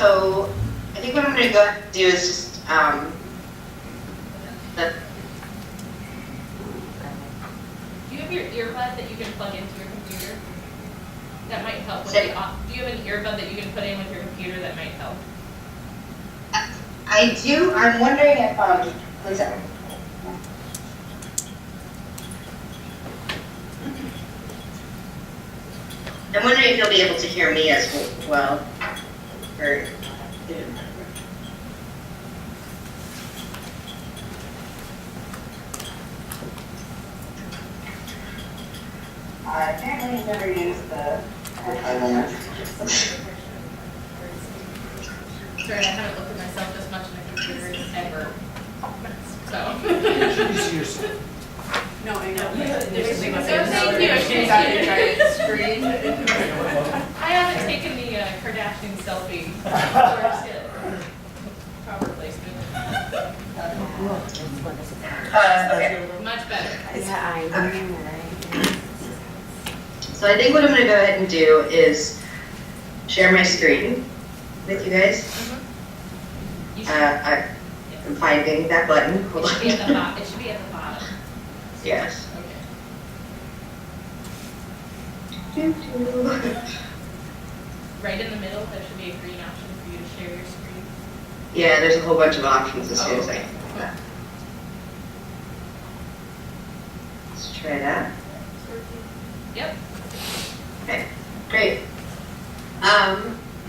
So I think what I'm going to go ahead and do is just the, Do you have your earbud that you can plug into your computer? That might help with Say- the, do you have an earbud that you can put in with your computer that might help? I do. I'm wondering if one second. I'm wondering if you'll be able to hear me as well. Or, apparently I've never used the. Sorry, I haven't looked at myself this much in a computer ever. So. No, I know. There's a big one. Thank you. Thank Got you. your giant screen. I haven't taken the Kardashian selfie. Where's it? Proper placement. Okay. Much better. So I think what I'm going to go ahead and do is share my screen with you guys. You should, I'm finding that button. Hold it should be at the on. bottom. It should be at the bottom. Yes. Okay. Right in the middle, there should be a green option for you to share your screen. Yeah, there's a whole bunch of options as soon as I get that. Let's try that. Yep. Okay, great.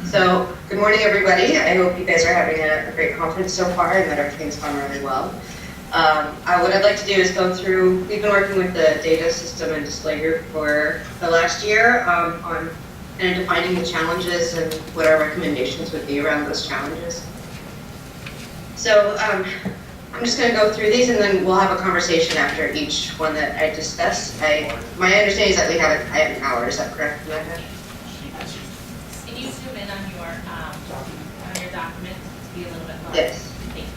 So good morning, everybody. I hope you guys are having a great conference so far and that everything's gone really well. What I'd like to do is go through, we've been working with the data system and display group for the last year on kind of defining the challenges and what our recommendations would be around those challenges. So I'm just going to go through these and then we'll have a conversation after each one that I discuss. My understanding is that I have an hour, is that correct? Can you zoom in on your document to be a little bit larger? Yes. Thank you.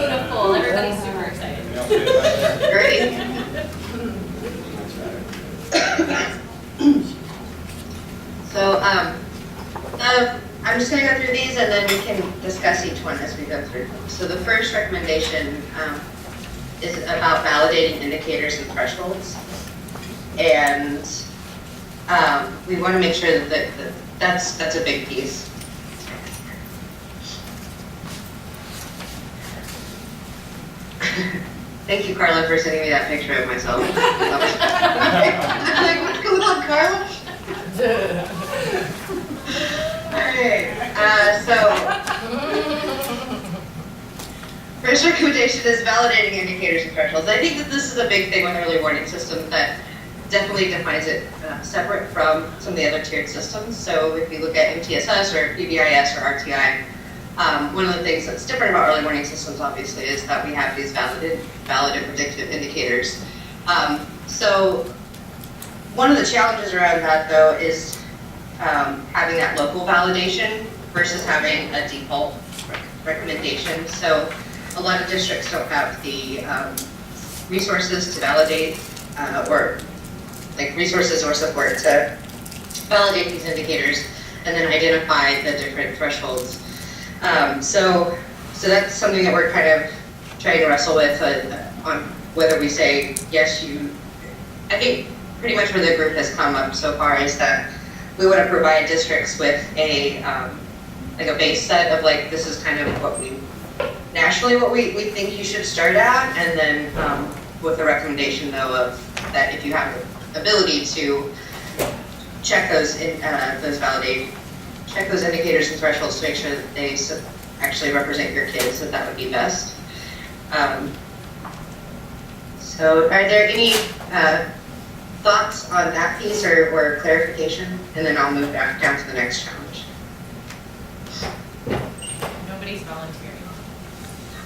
Beautiful. Everybody's super excited. Great. So I'm just going to go through these and then we can discuss each one as we go through. So the first recommendation is about validating indicators and thresholds. And we want to make sure that that's a big piece. Thank you, Carla, for sending me that picture of myself. I'm like, what's going on, Carla? Alright, so first recommendation is validating indicators and thresholds. I think that this is a big thing with early warning systems that definitely defines it separate from some of the other tiered systems. So if you look at MTSS or PBIS or RTI, one of the things that's different about early warning systems, obviously, is that we have these valid and predictive indicators. So one of the challenges around that, though, is having that local validation versus having a default recommendation. So a lot of districts don't have the resources to validate or like resources or support to validate these indicators and then identify the different thresholds. So that's something that we're kind of trying to wrestle with on whether we say, yes, I think pretty much where the group has come up so far is that we want to provide districts with a base set of like, this is kind of what nationally what we think you should start at, and then with the recommendation though of that if you have the ability to check those check those indicators and thresholds to make sure that they actually represent your kids, that would be best. So are there any thoughts on that piece or clarification? And then I'll move down to the next challenge. Nobody's volunteering.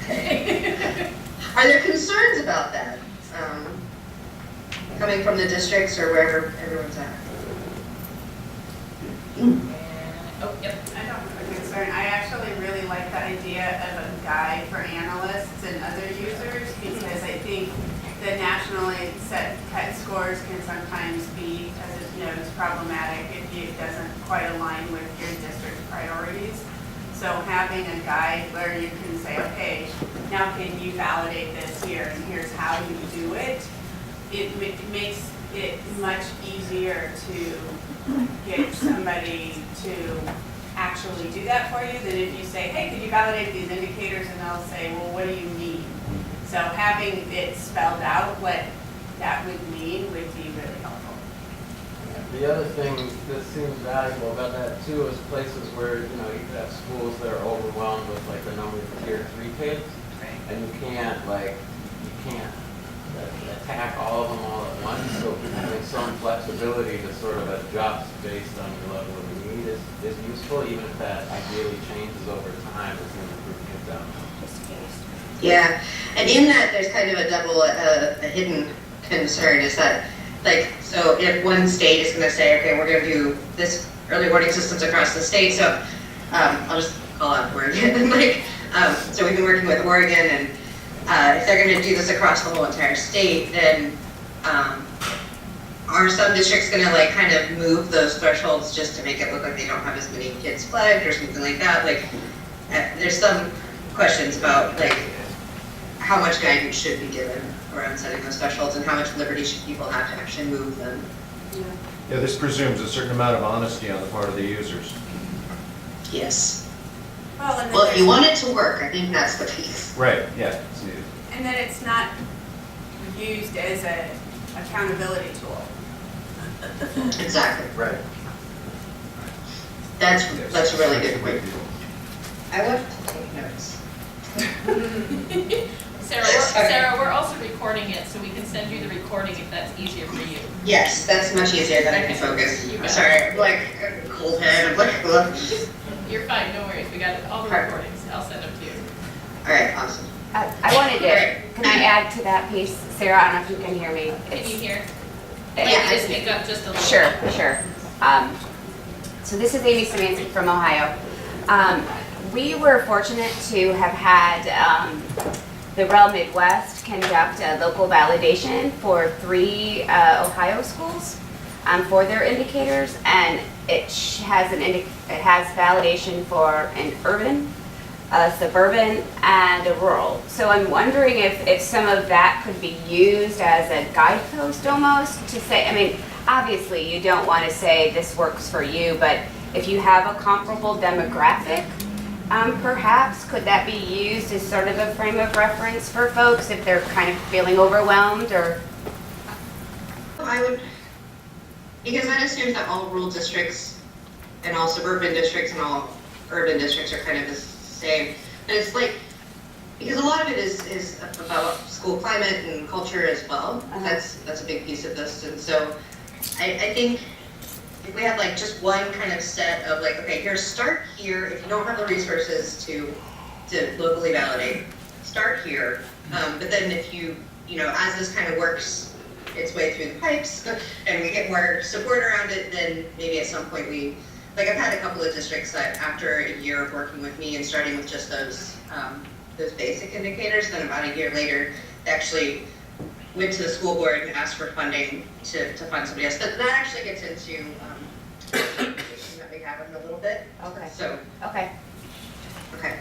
Okay. Are there concerns about that? Coming from the districts or wherever everyone's at? Oh, yep. I don't have a concern. I actually really like the idea of a guide for analysts and other users because I think the nationally set PET scores can sometimes be, as is problematic if it doesn't quite align with your district's priorities. So having a guide where you can say, okay, now can you validate this here, and here's how you do it, it makes it much easier to get somebody to actually do that for you than if you say, hey, could you validate these indicators? And they'll say, well, what do you mean? So having it spelled out what that would mean would be really helpful. The other thing that seems valuable about that too is places where, you know, you could have schools that are overwhelmed with like the number of tier 3 kids, and you can't attack all of them all at once. So having some flexibility to sort of adjust based on your level of need is useful, even if that ideally changes over time as you improve kids out. Yeah, and in that, there's kind of a double, a hidden concern is that, like, so if one state is going to say, okay, we're going to do this early warning systems across the state, so I'll just call out Oregon, like, so we've been working with Oregon, and if they're going to do this across the whole entire state, then are some districts going to like kind of move those thresholds just to make it look like they don't have as many kids flagged or something like that? Like, there's some questions about like how much guidance should be given around setting those thresholds and how much liberty should people have to actually move them. Yeah, this presumes a certain amount of honesty on the part of the users. Yes. Well, and Well, if you want it to work, I think that's the piece. Right, yeah. It's needed. and then it's not used as an accountability tool. Exactly. Right. That's a really good point. I want to take notes. Sarah, we're also recording it, so we can send you the recording if that's easier for you. Yes, that's much easier than I can focus. You I'm got it. sorry, I'm like a cold head. I'm like, ugh. You're fine, no worries, we got all the Perfect. recordings, I'll send them to you. All right, awesome. I wanted to, can I add to that piece? Sarah, I don't know if you can hear me. Can you hear? Yeah, Maybe I just can. speak up just a little. Sure. So this is Amy Szymanski from Ohio. We were fortunate to have had the REL Midwest conduct a local validation for 3 Ohio schools for their indicators, and it has validation for an urban, suburban, and a rural. So I'm wondering if some of that could be used as a guidepost almost to say, I mean, obviously you don't want to say this works for you, but if you have a comparable demographic, perhaps could that be used as sort of a frame of reference for folks if they're kind of feeling overwhelmed or? I would, because that assumes that all rural districts and all suburban districts and all urban districts are kind of the same. And it's like, because a lot of it is about school climate and culture as well. That's a big piece of this. And so I think if we have like just one kind of set of like, okay, here, start here. If you don't have the resources to locally validate, start here. But then if you know, as this kind of works its way through the pipes and we get more support around it, then maybe at some point like I've had a couple of districts that after a year of working with me and starting with just those basic indicators, then about a year later, they actually went to the school board and asked for funding to fund somebody else. But that actually gets into the conversation that we have in a little bit. Okay. So, Okay. okay.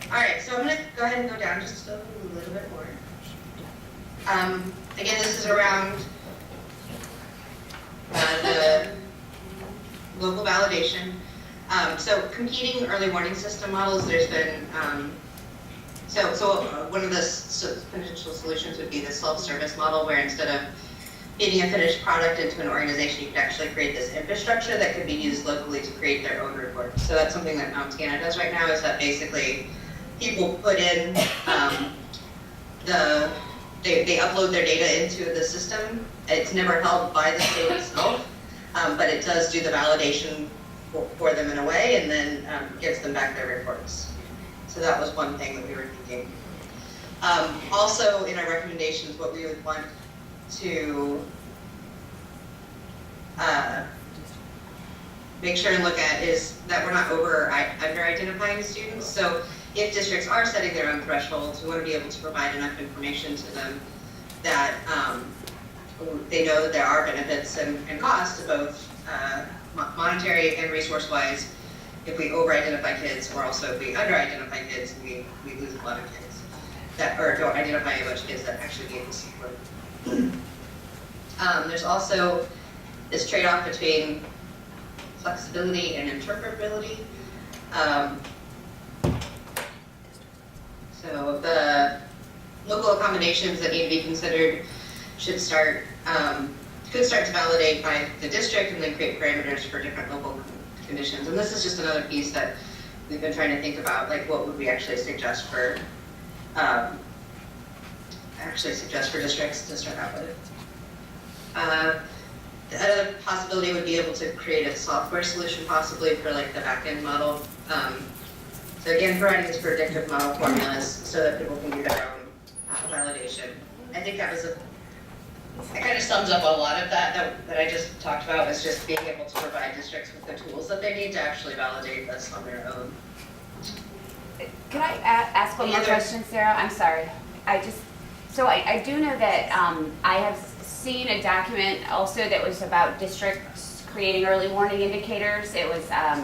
All right, so I'm gonna go ahead and go down just a little bit more. Again, this is around the local validation. So competing early warning system models, there's been, one of the potential solutions would be the self-service model where instead of feeding a finished product into an organization, you could actually create this infrastructure that could be used locally to create their own reports. So that's something that Montana does right now, is that basically people put in they upload their data into the system. It's never held by the state itself, but it does do the validation for them in a way, and then gives them back their reports. So that was one thing that we were thinking. Also, in our recommendations, what we would want to make sure and look at is that we're not under-identifying students. So if districts are setting their own thresholds, we want to be able to provide enough information to them that they know that there are benefits and costs to both monetary and resource-wise. If we over-identify kids, or also if we under-identify kids, we lose a lot of kids that, or don't identify a bunch of kids that actually need the support. There's also this trade-off between flexibility and interpretability. So the local accommodations that need to be considered should start, could start to validate by the district and then create parameters for different local conditions. And this is just another piece that we've been trying to think about, like what would we actually suggest for districts to start out with. The other possibility would be able to create a software solution possibly for like the back-end model. So again, providing these predictive model formulas so that people can do their own validation. I think that was it kind of sums up a lot of that I just talked about, was just being able to provide districts with the tools that they need to actually validate this on their own. Can I ask one more question, Sarah? I'm sorry. So I do know that I have seen a document also that was about districts creating early warning indicators. It was, I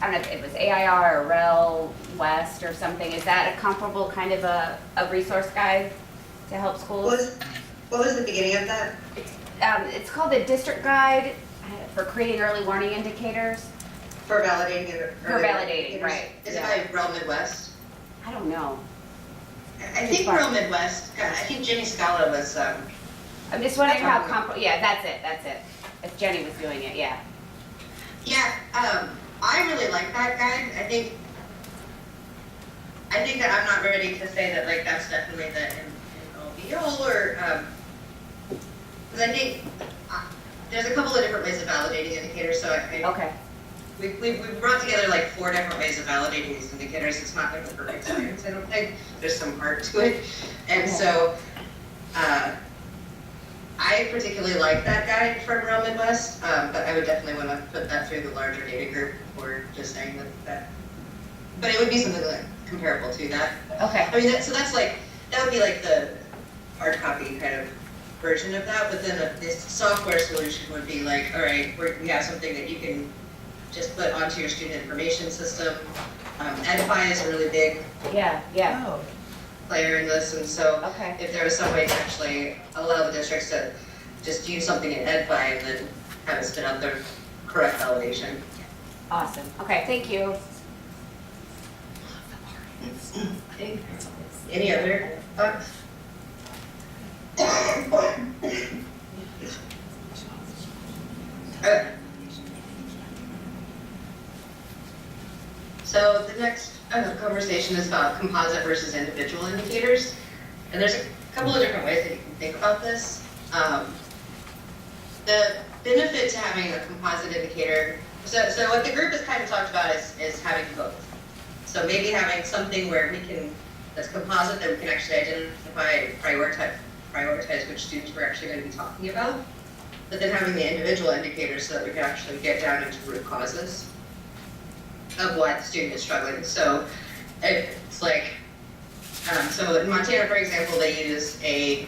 don't know if it was AIR or REL West or something. Is that a comparable kind of a resource guide to help schools? What was the beginning of that? It's called the District Guide for Creating Early Warning Indicators. For validating it? For validating, right. Is it by REL Midwest? I don't know. I think REL Midwest, I think Jimmy Scala was, I'm just wondering how yeah, that's it. If Jenny was doing it, yeah. yeah, I really like that guide. I think that I'm not ready to say that like that's definitely the end all be all, or, because I think there's a couple of different ways of validating indicators, so Okay. We've brought together like 4 different ways of validating these indicators. It's not like a perfect science, I don't think. There's some art to it. And so I particularly like that guide from REL Midwest, but I would definitely want to put that through the larger data group before just saying that. But it would be something like comparable to that. Okay. I mean, that would be like the hard copy kind of version of that, but then this software solution would be like, all right, we have something that you can just put onto your student information system. Edify is a really big Yeah. player in this, and so Okay. if there was some way to actually allow the districts to just use something in Edify and then have it spit out the correct validation. Awesome. Okay, thank you. Any other thoughts? So the next conversation is about composite versus individual indicators. And there's a couple of different ways that you can think about this. The benefit to having a composite indicator, so what the group has kind of talked about is having both. So maybe having something where we can, that's composite, that we can actually identify and prioritize which students we're actually going to be talking about. But then having the individual indicators so that we can actually get down into root causes of why the student is struggling. So it's like, so in Montana, for example, they use a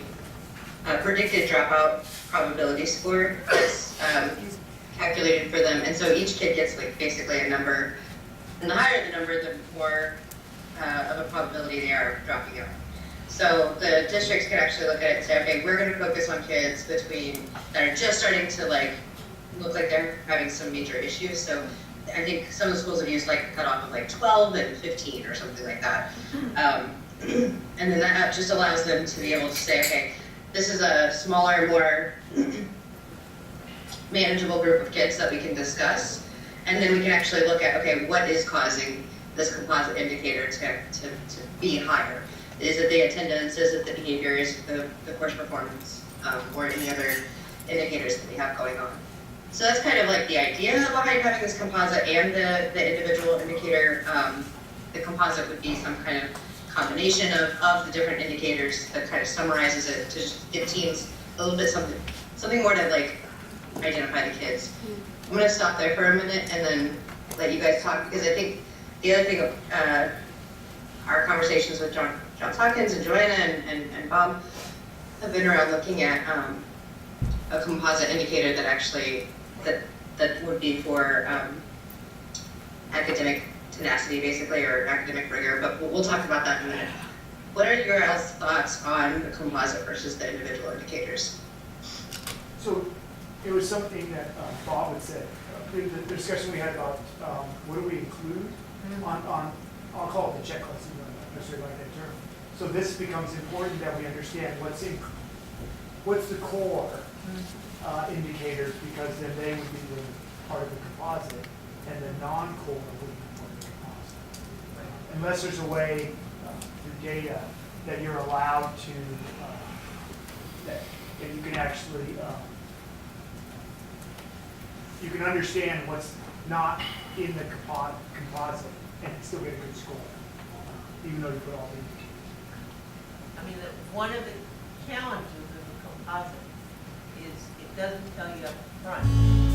predicted dropout probability score that's calculated for them. And so each kid gets like basically a number, and the higher the number, the more of a probability they are dropping out. So the districts can actually look at it and say, okay, we're going to focus on kids that are just starting to like look like they're having some major issues. So I think some of the schools have used like a cutoff of like 12 and 15 or something like that. And then that just allows them to be able to say, okay, this is a smaller, more manageable group of kids that we can discuss. And then we can actually look at, okay, what is causing this composite indicator to be higher? Is it the attendance? Is it the behavior? Is it the course performance? Or any other indicators that we have going on? So that's kind of like the idea behind having this composite and the individual indicator. The composite would be some kind of combination of the different indicators that kind of summarizes it to just give teams a little bit something more to like identify the kids. I'm going to stop there for a minute and then let you guys talk, because I think the other thing, our conversations with Johns Hopkins and Joanna and Bob have been around looking at a composite indicator that actually, that would be for academic tenacity, basically, or academic rigor, but we'll talk about that in a minute. What are your else thoughts on the composite versus the individual indicators? So it was something that Bob had said, the discussion we had about what do we include on, I'll call it the checklist, even though I don't necessarily like that term. So this becomes important that we understand what's the core indicators, because then they would be the part of the composite, and the non-core would be part of the composite. Unless there's a way through data that you're allowed to, that you can actually, you can understand what's not in the composite and still get a good score, even though you put all the indicators. I mean, one of the challenges of the composite is it doesn't tell you up front